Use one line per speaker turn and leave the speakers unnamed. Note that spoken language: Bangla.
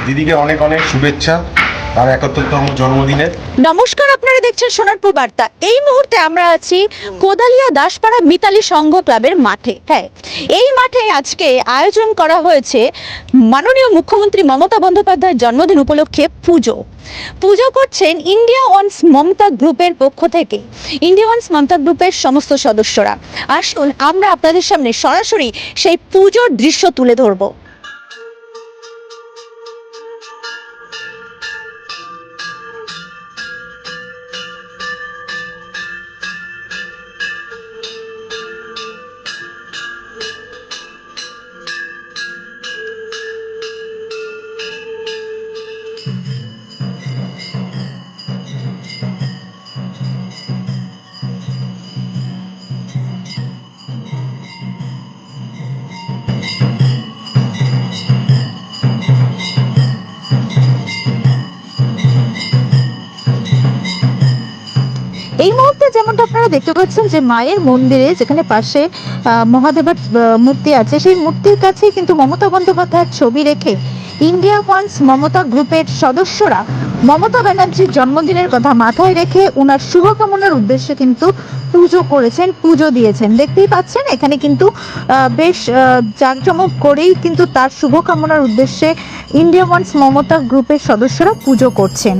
দিদিকে অনেক অনেক শুভেচ্ছা তার ৭১তম জন্মদিনের।
নমস্কার, আপনারা দেখছেন সোনারপুর বার্তা। এই মুহূর্তে আমরা আছি কোদালিয়া দাসপাড়া মিতালি সংঘ ক্লাবের মাঠে। হ্যাঁ, এই মাঠে আজকে আয়োজন করা হয়েছে মাননীয় মুখ্যমন্ত্রী মমতা বন্দ্যোপাধ্যায়ের জন্মদিন উপলক্ষে পুজো করছেন ইন্ডিয়া ওয়ান্স মমতা গ্রুপের পক্ষ থেকে। ইন্ডিয়া ওয়ান্স মমতা গ্রুপের সমস্ত সদস্যরা। আসুন আমরা আপনাদের সামনে সরাসরি সেই পুজোর দৃশ্য তুলে ধরবো। এই মুহূর্তে যেমনটা আপনারা দেখতে পাচ্ছেন যে মায়ের মন্দিরে যেখানে পাশে মহাদেবের মূর্তি আছে, সেই মূর্তির কাছে কিন্তু মমতা বন্দ্যোপাধ্যায়ের ছবি রেখে ইন্ডিয়া ওয়ান্স মমতা গ্রুপের সদস্যরা মমতা ব্যানার্জির জন্মদিনের কথা মাথায় রেখে ওনার শুভকামনার উদ্দেশ্যে কিন্তু পুজো দিয়েছেন। দেখতেই পাচ্ছেন এখানে কিন্তু বেশ জাঁকজমক করেই কিন্তু তার শুভকামনার উদ্দেশ্যে ইন্ডিয়া ওয়ান্স মমতা গ্রুপের সদস্যরা পুজো করছেন।